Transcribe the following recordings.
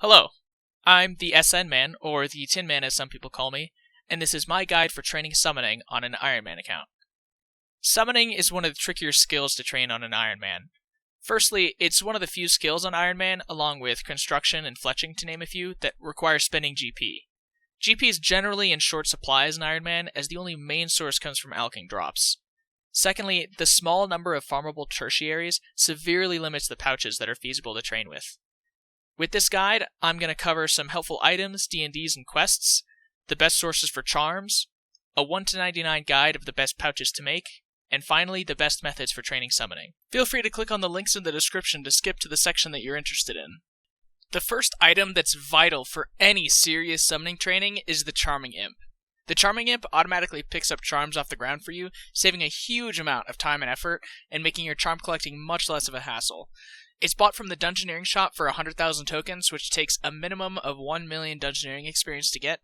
Hello, I'm the SN Man, or the Tin Man as some people call me, and this is my guide for training summoning on an Ironman account. Summoning is one of the trickier skills to train on an Ironman. Firstly, it's one of the few skills on Ironman, along with construction and fletching to name a few, that require spending GP. GP is generally in short supply as an Ironman, as the only main source comes from alching drops. Secondly, the small number of farmable tertiaries severely limits the pouches that are feasible to train with. With this guide, I'm going to cover some helpful items, DnDs, and quests, the best sources for charms, a 1-99 guide of the best pouches to make, and finally, the best methods for training summoning. Feel free to click on the links in the description to skip to the section that you're interested in. The first item that's vital for any serious summoning training is the Charming Imp. The Charming Imp automatically picks up charms off the ground for you, saving a huge amount of time and effort, and making your charm collecting much less of a hassle. It's bought from the Dungeoneering shop for 100,000 tokens, which takes a minimum of 1 million Dungeoneering experience to get.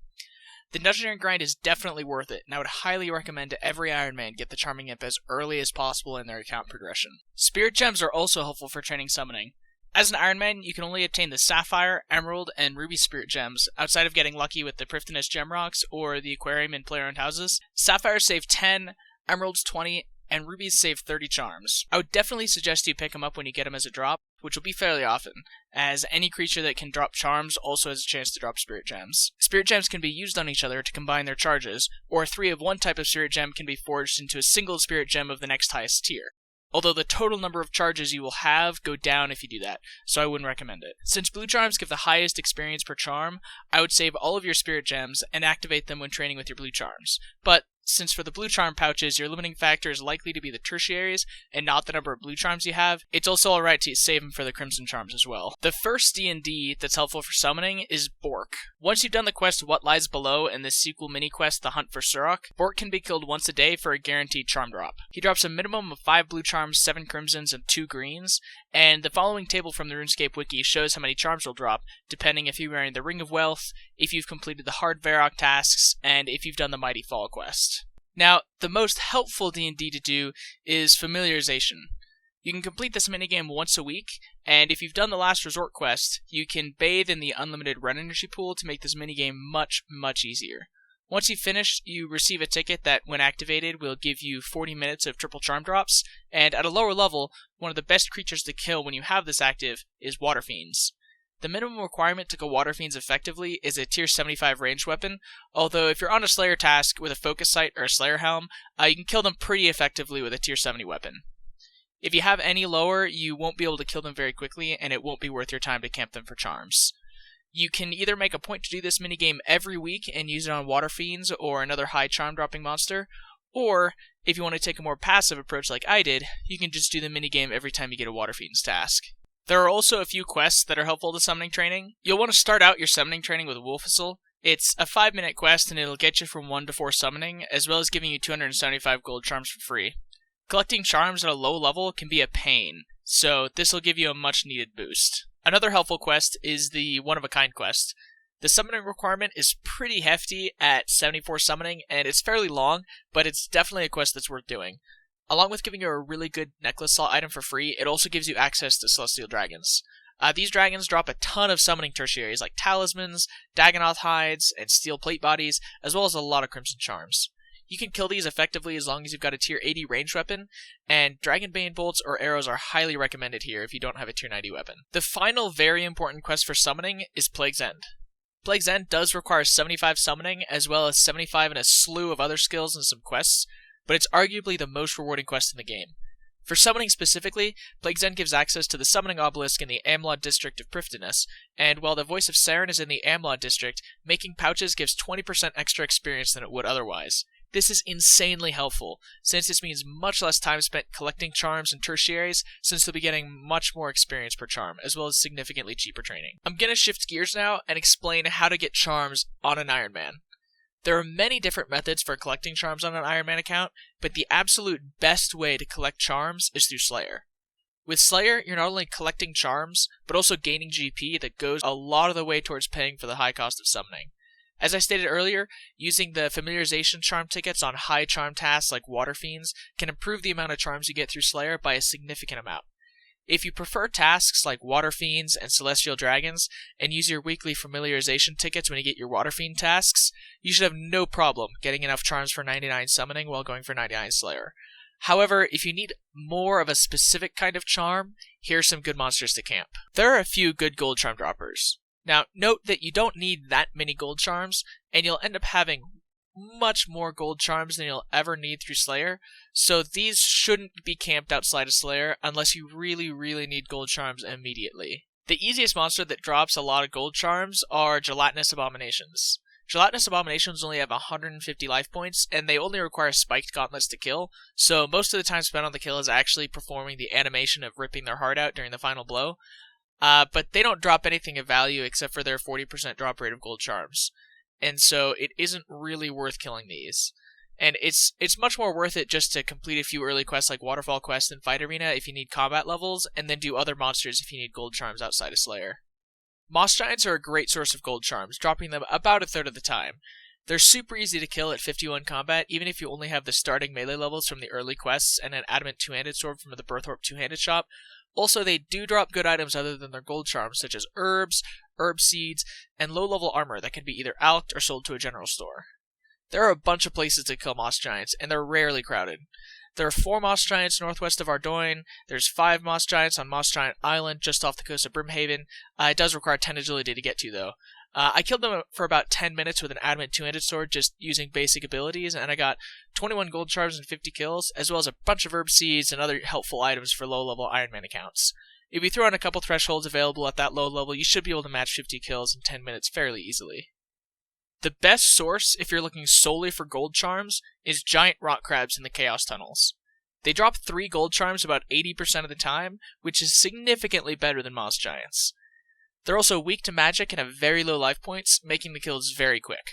The Dungeoneering grind is definitely worth it, and I would highly recommend to every Ironman get the Charming Imp as early as possible in their account progression. Spirit Gems are also helpful for training summoning. As an Ironman, you can only obtain the Sapphire, Emerald, and Ruby Spirit Gems, outside of getting lucky with the Prifddinas Gem Rocks or the Aquarium in player-owned houses. Sapphires save 10, Emeralds 20, and Rubies save 30 charms. I would definitely suggest you pick them up when you get them as a drop, which will be fairly often, as any creature that can drop charms also has a chance to drop Spirit Gems. Spirit Gems can be used on each other to combine their charges, or 3 of one type of Spirit Gem can be forged into a single Spirit Gem of the next highest tier. Although the total number of charges you will have go down if you do that, so I wouldn't recommend it. Since blue charms give the highest experience per charm, I would save all of your Spirit Gems and activate them when training with your blue charms. But since for the blue charm pouches, your limiting factor is likely to be the tertiaries and not the number of blue charms you have, it's also alright to save them for the crimson charms as well. The first DnD that's helpful for summoning is Bork. Once you've done the quest What Lies Below and the sequel mini-quest The Hunt for Surok, Bork can be killed once a day for a guaranteed charm drop. He drops a minimum of 5 blue charms, 7 crimsons, and 2 greens, and the following table from the Runescape wiki shows how many charms will drop, depending if you're wearing the Ring of Wealth, if you've completed the hard Varrock tasks, and if you've done the Mighty Fall quest. Now, the most helpful DnD to do is Familiarization. You can complete this minigame once a week, and if you've done the Last Resort quest, you can bathe in the unlimited run energy pool to make this minigame much, much easier. Once you've finished, you receive a ticket that, when activated, will give you 40 minutes of triple charm drops, and at a lower level, one of the best creatures to kill when you have this active is Water Fiends. The minimum requirement to kill Water Fiends effectively is a tier 75 ranged weapon, although if you're on a Slayer task with a Focus Sight or a Slayer Helm, you can kill them pretty effectively with a tier 70 weapon. If you have any lower, you won't be able to kill them very quickly, and it won't be worth your time to camp them for charms. You can either make a point to do this minigame every week and use it on Water Fiends or another high charm dropping monster, or if you want to take a more passive approach like I did, you can just do the minigame every time you get a Water Fiends task. There are also a few quests that are helpful to summoning training. You'll want to start out your summoning training with Wolfisle. It's a 5-minute quest and it'll get you from 1 to 4 summoning, as well as giving you 275 gold charms for free. Collecting charms at a low level can be a pain, so this will give you a much needed boost. Another helpful quest is the One-of-a-Kind quest. The summoning requirement is pretty hefty at 74 summoning, and it's fairly long, but it's definitely a quest that's worth doing. Along with giving you a really good necklace slot item for free, it also gives you access to Celestial Dragons. These dragons drop a ton of summoning tertiaries like Talismans, Dagonoth Hides, and Steel Plate Bodies, as well as a lot of Crimson Charms. You can kill these effectively as long as you've got a tier 80 ranged weapon, and Dragonbane bolts or arrows are highly recommended here if you don't have a tier 90 weapon. The final very important quest for summoning is Plague's End. Plague's End does require 75 summoning, as well as 75 and a slew of other skills and some quests, but it's arguably the most rewarding quest in the game. For summoning specifically, Plague's End gives access to the Summoning Obelisk in the Amlaw district of Prifddinas, and while the Voice of Saren is in the Amlaw district, making pouches gives 20% extra experience than it would otherwise. This is insanely helpful, since this means much less time spent collecting charms and tertiaries, since you'll be getting much more experience per charm, as well as significantly cheaper training. I'm gonna shift gears now and explain how to get charms on an Ironman. There are many different methods for collecting charms on an Ironman account, but the absolute best way to collect charms is through Slayer. With Slayer, you're not only collecting charms, but also gaining GP that goes a lot of the way towards paying for the high cost of summoning. As I stated earlier, using the Familiarization charm tickets on high charm tasks like Water Fiends can improve the amount of charms you get through Slayer by a significant amount. If you prefer tasks like Water Fiends and Celestial Dragons, and use your weekly Familiarization tickets when you get your Water Fiend tasks, you should have no problem getting enough charms for 99 summoning while going for 99 Slayer. However, if you need more of a specific kind of charm, here are some good monsters to camp. There are a few good gold charm droppers. Now, note that you don't need that many gold charms, and you'll end up having much more gold charms than you'll ever need through Slayer, so these shouldn't be camped outside of Slayer unless you really need gold charms immediately. The easiest monster that drops a lot of gold charms are Gelatinous Abominations. Gelatinous Abominations only have 150 life points, and they only require spiked gauntlets to kill, so most of the time spent on the kill is actually performing the animation of ripping their heart out during the final blow. But they don't drop anything of value except for their 40% drop rate of gold charms. And so it isn't really worth killing these. And it's much more worth it just to complete a few early quests like Waterfall Quest and Fight Arena if you need combat levels, and then do other monsters if you need gold charms outside of Slayer. Moss Giants are a great source of gold charms, dropping them about a third of the time. They're super easy to kill at 51 combat, even if you only have the starting melee levels from the early quests and an Adamant two-handed sword from the Birthorpe two-handed shop. Also, they do drop good items other than their gold charms, such as herbs, herb seeds, and low-level armor that can be either alched or sold to a general store. There are a bunch of places to kill Moss Giants, and they're rarely crowded. There are 4 Moss Giants northwest of Ardoyne, there's 5 Moss Giants on Moss Giant Island just off the coast of Brimhaven. It does require 10 agility to get to, though. I killed them for about 10 minutes with an Adamant two-handed sword just using basic abilities, and I got 21 gold charms and 50 kills, as well as a bunch of herb seeds and other helpful items for low-level Ironman accounts. If you throw in a couple thresholds available at that low level, you should be able to match 50 kills in 10 minutes fairly easily. The best source, if you're looking solely for gold charms, is giant rock crabs in the Chaos Tunnels. They drop 3 gold charms about 80% of the time, which is significantly better than Moss Giants. They're also weak to magic and have very low life points, making the kills very quick.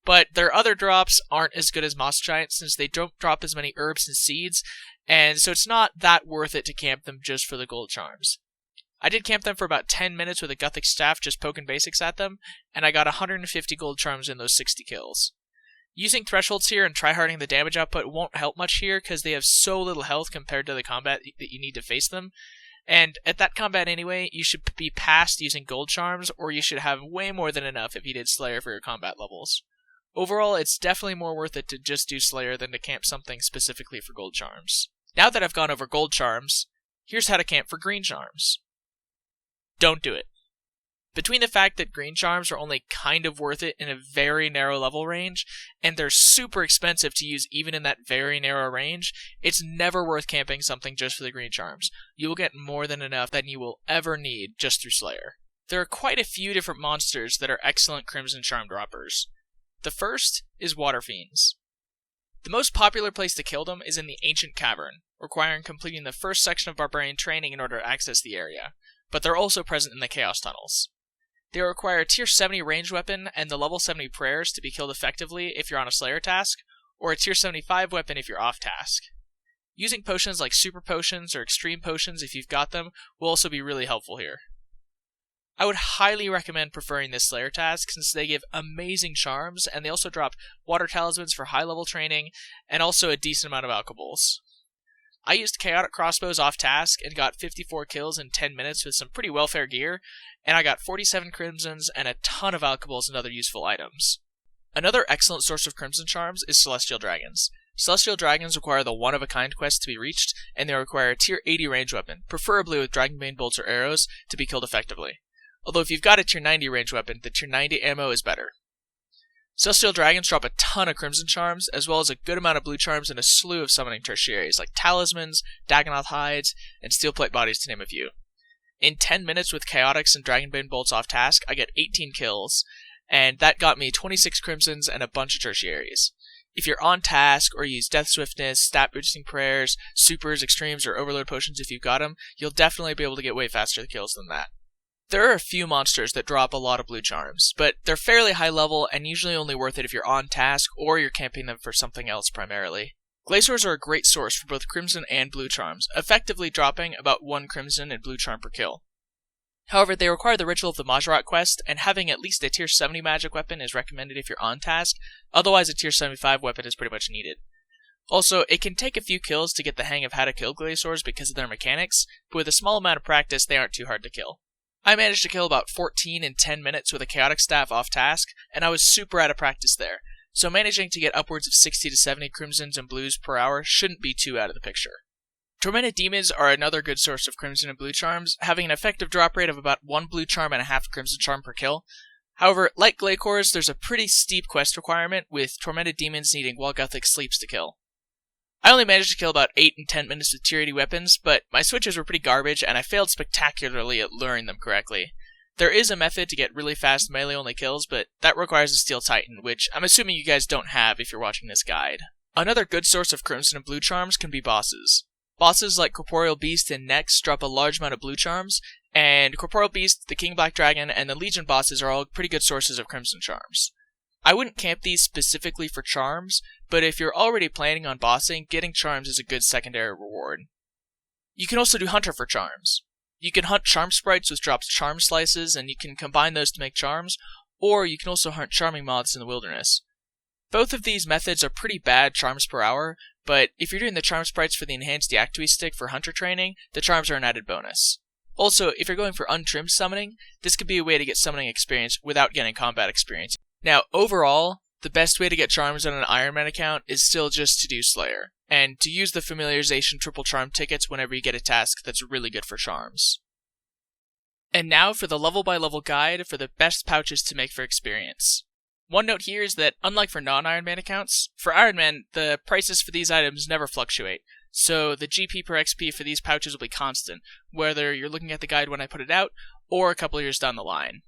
But their other drops aren't as good as Moss Giants since they don't drop as many herbs and seeds, and so it's not that worth it to camp them just for the gold charms. I did camp them for about 10 minutes with a Gothic Staff just poking basics at them, and I got 150 gold charms in those 60 kills. Using thresholds here and tryharding the damage output won't help much here because they have so little health compared to the combat that you need to face them. And at that combat anyway, you should be past using gold charms, or you should have way more than enough if you did Slayer for your combat levels. Overall, it's definitely more worth it to just do Slayer than to camp something specifically for gold charms. Now that I've gone over gold charms, here's how to camp for green charms. Don't do it. Between the fact that green charms are only kind of worth it in a very narrow level range, and they're super expensive to use even in that very narrow range, it's never worth camping something just for the green charms. You will get more than enough than you will ever need just through Slayer. There are quite a few different monsters that are excellent Crimson Charm droppers. The first is Water Fiends. The most popular place to kill them is in the Ancient Cavern, requiring completing the first section of Barbarian training in order to access the area, but they're also present in the Chaos Tunnels. They require a tier 70 ranged weapon and the level 70 prayers to be killed effectively if you're on a Slayer task, or a tier 75 weapon if you're off task. Using potions like super potions or extreme potions if you've got them will also be really helpful here. I would highly recommend preferring this Slayer task since they give amazing charms, and they also drop water talismans for high level training, and also a decent amount of alcohols. I used chaotic crossbows off task and got 54 kills in 10 minutes with some pretty welfare gear, and I got 47 crimsons and a ton of alcohols and other useful items. Another excellent source of crimson charms is Celestial Dragons. Celestial Dragons require the one-of-a-kind quest to be reached, and they require a tier 80 range weapon, preferably with Dragonbane bolts or arrows, to be killed effectively. Although if you've got a tier 90 range weapon, the tier 90 ammo is better. Celestial Dragons drop a ton of Crimson Charms, as well as a good amount of Blue Charms and a slew of summoning tertiaries like Talismans, Dagonoth Hides, and Steelplate Bodies to name a few. In 10 minutes with Chaotix and Dragonbane Bolts off task, I get 18 kills, and that got me 26 Crimsons and a bunch of tertiaries. If you're on task, or use Death Swiftness, Stat Boosting Prayers, Supers, Extremes, or Overload Potions if you've got them, you'll definitely be able to get way faster kills than that. There are a few monsters that drop a lot of blue charms, but they're fairly high level and usually only worth it if you're on task or you're camping them for something else primarily. Glaciers are a great source for both crimson and blue charms, effectively dropping about 1 crimson and blue charm per kill. However, they require the Ritual of the Majorat quest, and having at least a tier 70 magic weapon is recommended if you're on task, otherwise a tier 75 weapon is pretty much needed. Also, it can take a few kills to get the hang of how to kill Glaciors because of their mechanics, but with a small amount of practice, they aren't too hard to kill. I managed to kill about 14 in 10 minutes with a Chaotic Staff off task, and I was super out of practice there, so managing to get upwards of 60 to 70 Crimsons and Blues per hour shouldn't be too out of the picture. Tormented Demons are another good source of Crimson and Blue Charms, having an effective drop rate of about 1 Blue Charm and a half Crimson Charm per kill. However, like Glaciors, there's a pretty steep quest requirement, with Tormented Demons needing Walgothic Sleeps to kill. I only managed to kill about 8 in 10 minutes with Tier 80 weapons, but my switches were pretty garbage and I failed spectacularly at luring them correctly. There is a method to get really fast melee-only kills, but that requires a Steel Titan, which I'm assuming you guys don't have if you're watching this guide. Another good source of Crimson and Blue Charms can be bosses. Bosses like Corporeal Beast and Nex drop a large amount of Blue Charms, and Corporeal Beast, the King Black Dragon, and the Legion bosses are all pretty good sources of Crimson Charms. I wouldn't camp these specifically for charms, but if you're already planning on bossing, getting charms is a good secondary reward. You can also do Hunter for charms. You can hunt charm sprites which drops charm slices, and you can combine those to make charms, or you can also hunt charming moths in the wilderness. Both of these methods are pretty bad charms per hour, but if you're doing the charm sprites for the enhanced Deactivate stick for hunter training, the charms are an added bonus. Also, if you're going for untrimmed summoning, this could be a way to get summoning experience without getting combat experience. Now, overall, the best way to get charms on an Ironman account is still just to do Slayer, and to use the Familiarization triple charm tickets whenever you get a task that's really good for charms. And now for the level by level guide for the best pouches to make for experience. One note here is that, unlike for non-Ironman accounts, for Ironman, the prices for these items never fluctuate, so the GP per XP for these pouches will be constant, whether you're looking at the guide when I put it out, or a couple years down the line.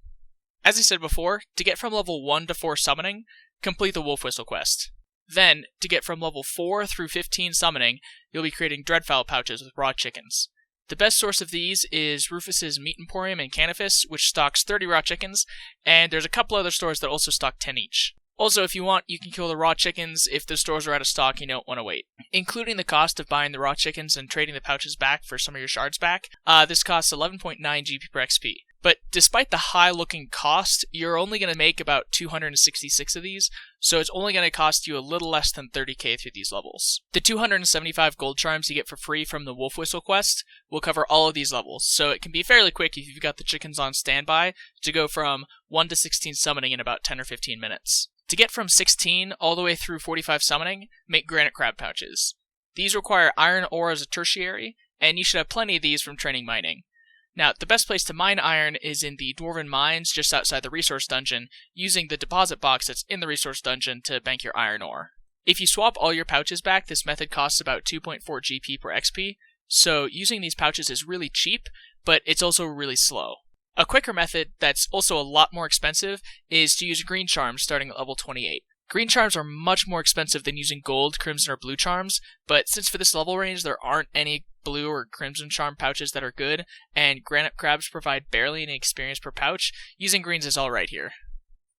As I said before, to get from level 1 to 4 summoning, complete the Wolf Whistle quest. Then, to get from level 4 through 15 summoning, you'll be creating Dreadfowl pouches with raw chickens. The best source of these is Rufus's Meat Emporium in Canifis, which stocks 30 raw chickens, and there's a couple other stores that also stock 10 each. Also, if you want, you can kill the raw chickens if the stores are out of stock and you don't want to wait. Including the cost of buying the raw chickens and trading the pouches back for some of your shards back, this costs 11.9 GP per XP. But despite the high-looking cost, you're only going to make about 266 of these, so it's only going to cost you a little less than 30k through these levels. The 275 gold charms you get for free from the Wolf Whistle quest will cover all of these levels, so it can be fairly quick if you've got the chickens on standby to go from 1 to 16 summoning in about 10 or 15 minutes. To get from 16 all the way through 45 summoning, make Granite Crab pouches. These require iron ore as a tertiary, and you should have plenty of these from training mining. Now, the best place to mine iron is in the Dwarven Mines just outside the resource dungeon, using the deposit box that's in the resource dungeon to bank your iron ore. If you swap all your pouches back, this method costs about 2.4 GP per XP, so using these pouches is really cheap, but it's also really slow. A quicker method that's also a lot more expensive is to use green charms starting at level 28. Green charms are much more expensive than using gold, crimson, or blue charms, but since for this level range there aren't any blue or crimson charm pouches that are good, and granite crabs provide barely any experience per pouch, using greens is alright here.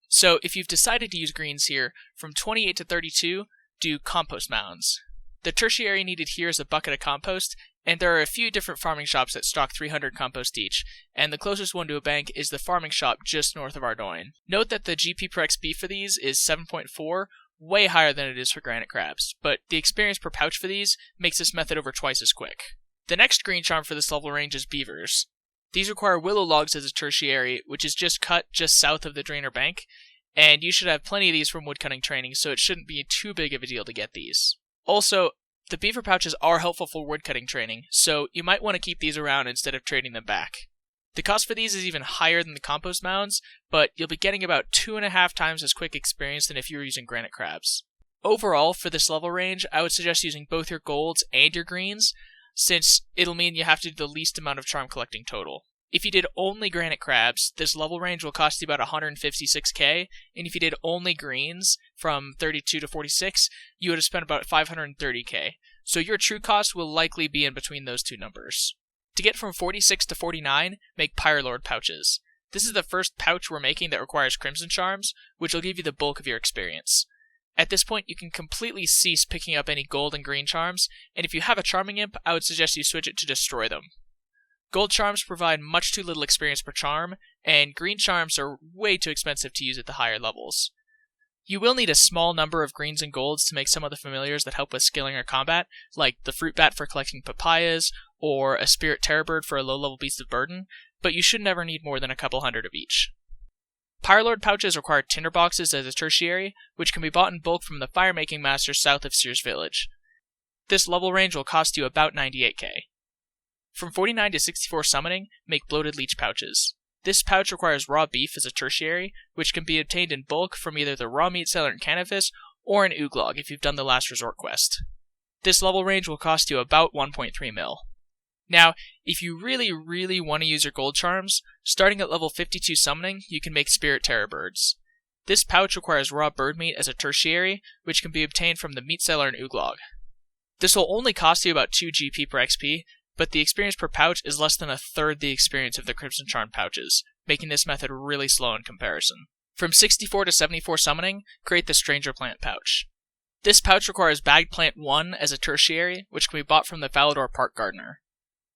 So if you've decided to use greens here, from 28 to 32, do compost mounds. The tertiary needed here is a bucket of compost, and there are a few different farming shops that stock 300 compost each, and the closest one to a bank is the farming shop just north of Ardoyne. Note that the GP per XP for these is 7.4, way higher than it is for granite crabs, but the experience per pouch for these makes this method over twice as quick. The next green charm for this level range is beavers. These require willow logs as a tertiary, which is just cut just south of the drainer bank, and you should have plenty of these from woodcutting training, so it shouldn't be too big of a deal to get these. Also, the beaver pouches are helpful for woodcutting training, so you might want to keep these around instead of trading them back. The cost for these is even higher than the compost mounds, but you'll be getting about 2.5 times as quick experience than if you were using granite crabs. Overall, for this level range, I would suggest using both your golds and your greens, since it'll mean you have to do the least amount of charm collecting total. If you did only granite crabs, this level range will cost you about 156k, and if you did only greens, from 32 to 46, you would have spent about 530k, so your true cost will likely be in between those two numbers. To get from 46 to 49, make Pyrelord pouches. This is the first pouch we're making that requires Crimson Charms, which will give you the bulk of your experience. At this point, you can completely cease picking up any gold and green charms, and if you have a Charming Imp, I would suggest you switch it to Destroy them. Gold charms provide much too little experience per charm, and green charms are way too expensive to use at the higher levels. You will need a small number of greens and golds to make some of the familiars that help with skilling or combat, like the fruit bat for collecting papayas, or a spirit terror bird for a low-level beast of burden, but you should never need more than a couple hundred of each. Pyrelord pouches require tinderboxes as a tertiary, which can be bought in bulk from the firemaking master south of Sears Village. This level range will cost you about 98k. From 49 to 64 summoning, make bloated leech pouches. This pouch requires raw beef as a tertiary, which can be obtained in bulk from either the raw meat seller in Canifis or an Ooglog if you've done the Last Resort quest. This level range will cost you about 1.3 mil. Now, if you really want to use your gold charms, starting at level 52 summoning, you can make Spirit Terror Birds. This pouch requires raw bird meat as a tertiary, which can be obtained from the meat seller in Ooglog. This will only cost you about 2 GP per XP, but the experience per pouch is less than a third the experience of the Crimson Charm pouches, making this method really slow in comparison. From 64 to 74 summoning, create the Stranger Plant pouch. This pouch requires Bagged Plant 1 as a tertiary, which can be bought from the Falador Park Gardener.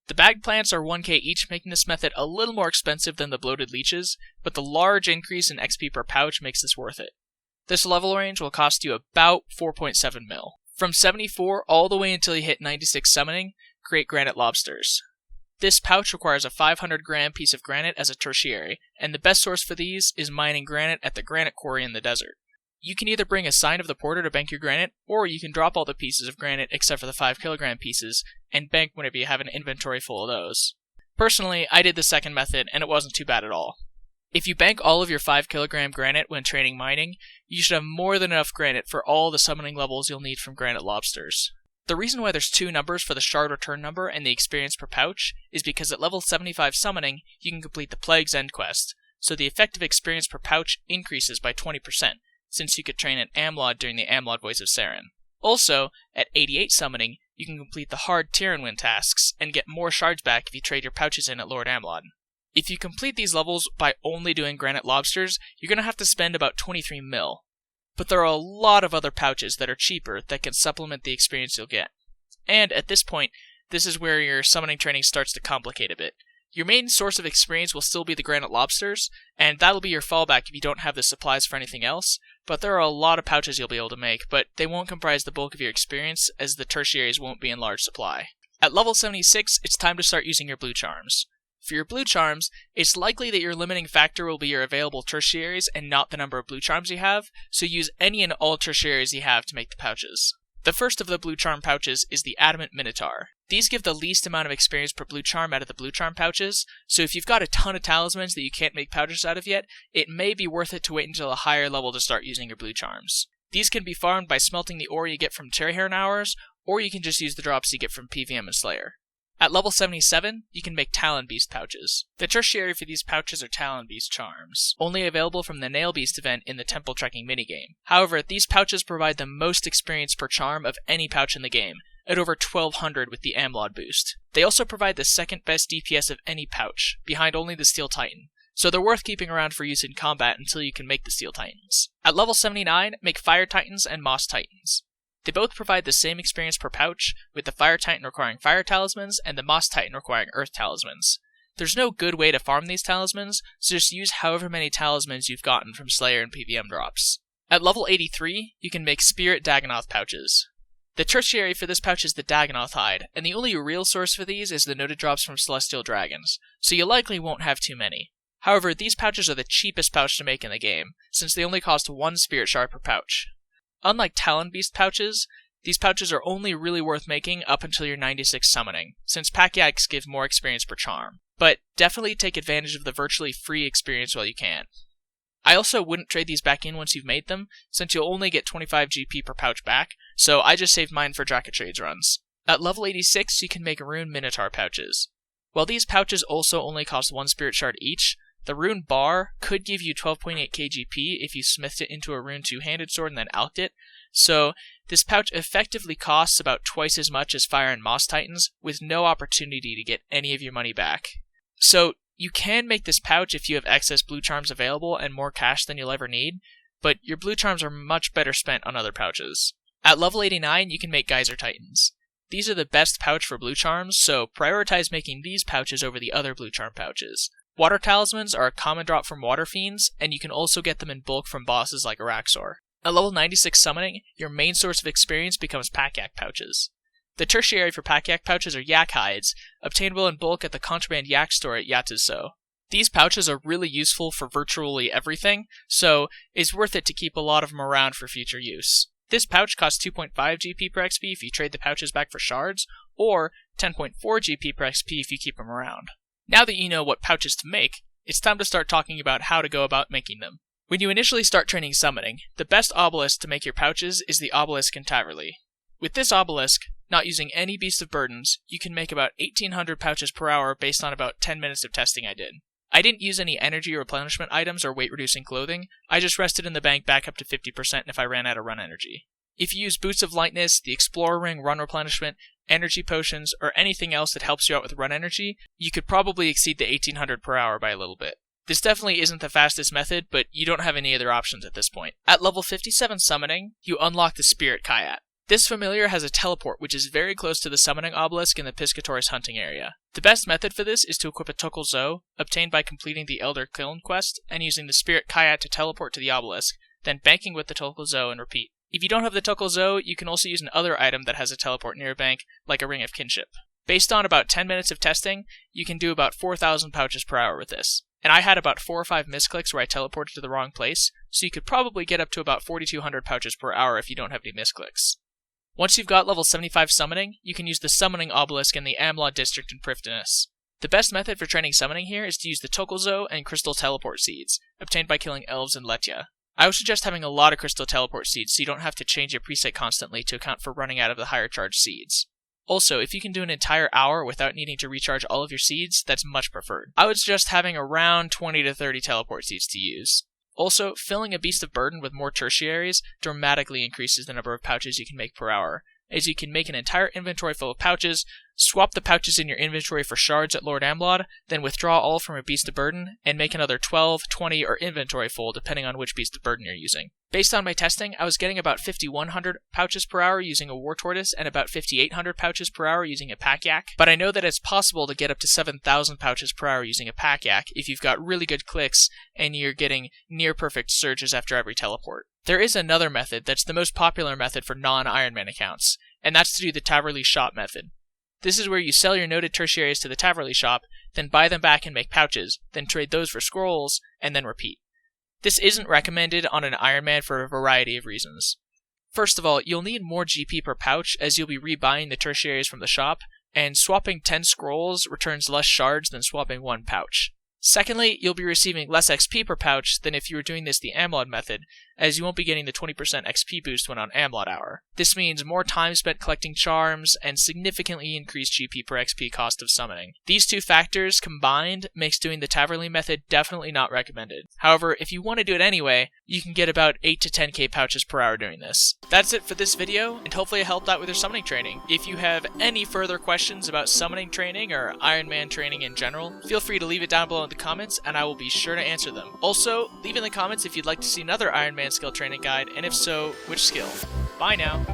The bagged plants are 1k each, making this method a little more expensive than the bloated leeches, but the large increase in XP per pouch makes this worth it. This level range will cost you about 4.7 mil. From 74 all the way until you hit 96 summoning, create Granite Lobsters. This pouch requires a 500 gram piece of granite as a tertiary, and the best source for these is mining granite at the granite quarry in the desert. You can either bring a sign of the porter to bank your granite, or you can drop all the pieces of granite except for the 5 kilogram pieces, and bank whenever you have an inventory full of those. Personally, I did the second method, and it wasn't too bad at all. If you bank all of your 5 kilogram granite when training mining, you should have more than enough granite for all the summoning levels you'll need from Granite Lobsters. The reason why there's 2 numbers for the shard return number and the experience per pouch is because at level 75 summoning, you can complete the Plague's End quest, so the effective experience per pouch increases by 20%, since you could train an Amlod during the Amlod Voice of Saren. Also, at 88 summoning, you can complete the hard Tyrannwyn tasks and get more shards back if you trade your pouches in at Lord Amlod. If you complete these levels by only doing Granite Lobsters, you're going to have to spend about 23 mil. But there are a lot of other pouches that are cheaper that can supplement the experience you'll get. And at this point, this is where your summoning training starts to complicate a bit. Your main source of experience will still be the Granite Lobsters, and that'll be your fallback if you don't have the supplies for anything else, but there are a lot of pouches you'll be able to make, but they won't comprise the bulk of your experience, as the tertiaries won't be in large supply. At level 76, it's time to start using your blue charms. For your blue charms, it's likely that your limiting factor will be your available tertiaries and not the number of blue charms you have, so use any and all tertiaries you have to make the pouches. The first of the blue charm pouches is the Adamant Minotaur. These give the least amount of experience per blue charm out of the blue charm pouches, so if you've got a ton of talismans that you can't make pouches out of yet, it may be worth it to wait until a higher level to start using your blue charms. These can be farmed by smelting the ore you get from Cherry Heron Hours, or you can just use the drops you get from PVM and Slayer. At level 77, you can make Talon Beast pouches. The tertiary for these pouches are Talon Beast charms, only available from the Nail Beast event in the Temple Trekking minigame. However, these pouches provide the most experience per charm of any pouch in the game, at over 1200 with the Amlod boost. They also provide the second best DPS of any pouch, behind only the Steel Titan, so they're worth keeping around for use in combat until you can make the Steel Titans. At level 79, make Fire Titans and Moss Titans. They both provide the same experience per pouch, with the Fire Titan requiring Fire Talismans and the Moss Titan requiring Earth Talismans. There's no good way to farm these talismans, so just use however many talismans you've gotten from Slayer and PVM drops. At level 83, you can make Spirit Dagonoth pouches. The tertiary for this pouch is the Dagonoth hide, and the only real source for these is the noted drops from Celestial Dragons, so you likely won't have too many. However, these pouches are the cheapest pouch to make in the game, since they only cost 1 Spirit Shard per pouch. Unlike Talon Beast pouches, these pouches are only really worth making up until your 96 summoning, since Pack-Yaks give more experience per charm. But definitely take advantage of the virtually free experience while you can. I also wouldn't trade these back in once you've made them, since you'll only get 25 GP per pouch back, so I just saved mine for Draca Trades runs. At level 86, you can make Rune Minotaur pouches. While these pouches also only cost 1 Spirit Shard each, the Rune Bar could give you 12.8 KGP if you smithed it into a Rune two-handed sword and then alked it, so this pouch effectively costs about twice as much as Fire and Moss Titans, with no opportunity to get any of your money back. So you can make this pouch if you have excess blue charms available and more cash than you'll ever need, but your blue charms are much better spent on other pouches. At level 89, you can make Geyser Titans. These are the best pouch for blue charms, so prioritize making these pouches over the other blue charm pouches. Water Talismans are a common drop from Water Fiends, and you can also get them in bulk from bosses like Araxor. At level 96 summoning, your main source of experience becomes pack-yak pouches. The tertiary for pack-yak pouches are yak hides, obtainable in bulk at the contraband yak store at Yatuzo. These pouches are really useful for virtually everything, so it's worth it to keep a lot of them around for future use. This pouch costs 2.5 GP per XP if you trade the pouches back for shards, or 10.4 GP per XP if you keep them around. Now that you know what pouches to make, it's time to start talking about how to go about making them. When you initially start training summoning, the best obelisk to make your pouches is the obelisk in Taverly. With this obelisk, not using any beast of burdens, you can make about 1800 pouches per hour based on about 10 minutes of testing I did. I didn't use any energy replenishment items or weight-reducing clothing, I just rested in the bank back up to 50% if I ran out of run energy. If you use Boots of Lightness, the Explorer Ring run replenishment, energy potions, or anything else that helps you out with run energy, you could probably exceed the 1800 per hour by a little bit. This definitely isn't the fastest method, but you don't have any other options at this point. At level 57 summoning, you unlock the Spirit Kayat. This familiar has a teleport which is very close to the summoning obelisk in the Piscatoris hunting area. The best method for this is to equip a Tukul Zo, obtained by completing the Elder Kiln quest, and using the Spirit Kayat to teleport to the obelisk, then banking with the Tukul Zo and repeat. If you don't have the Tukul Zo, you can also use another item that has a teleport near a bank, like a Ring of Kinship. Based on about 10 minutes of testing, you can do about 4,000 pouches per hour with this. And I had about 4 or 5 misclicks where I teleported to the wrong place, so you could probably get up to about 4,200 pouches per hour if you don't have any misclicks. Once you've got level 75 summoning, you can use the Summoning Obelisk in the Amlaw district in Prifddinas. The best method for training summoning here is to use the Tukul Zo and Crystal Teleport Seeds, obtained by killing elves in Letya. I would suggest having a lot of Crystal Teleport Seeds so you don't have to change your preset constantly to account for running out of the higher charge seeds. Also, if you can do an entire hour without needing to recharge all of your seeds, that's much preferred. I would suggest having around 20 to 30 teleport seeds to use. Also, filling a Beast of Burden with more tertiaries dramatically increases the number of pouches you can make per hour, as you can make an entire inventory full of pouches, swap the pouches in your inventory for shards at Lord Amlod, then withdraw all from a Beast of Burden, and make another 12, 20, or inventory full depending on which Beast of Burden you're using. Based on my testing, I was getting about 5,100 pouches per hour using a War Tortoise and about 5,800 pouches per hour using a Pack Yak, but I know that it's possible to get up to 7,000 pouches per hour using a Pack Yak if you've got really good clicks and you're getting near perfect surges after every teleport. There is another method that's the most popular method for non-Ironman accounts, and that's to do the Taverly Shop method. This is where you sell your noted tertiaries to the Taverly Shop, then buy them back and make pouches, then trade those for scrolls, and then repeat. This isn't recommended on an Ironman for a variety of reasons. First of all, you'll need more GP per pouch as you'll be rebuying the tertiaries from the shop, and swapping 10 scrolls returns less shards than swapping 1 pouch. Secondly, you'll be receiving less XP per pouch than if you were doing this the Amlod method, as you won't be getting the 20% XP boost when on Amlod Hour. This means more time spent collecting charms, and significantly increased GP per XP cost of summoning. These two factors combined makes doing the Taverly method definitely not recommended. However, if you want to do it anyway, you can get about 8 to 10k pouches per hour doing this. That's it for this video, and hopefully it helped out with your summoning training. If you have any further questions about summoning training or Ironman training in general, feel free to leave it down below in the comments and I will be sure to answer them. Also, leave in the comments if you'd like to see another Ironman skill training guide, and if so, which skill. Bye now.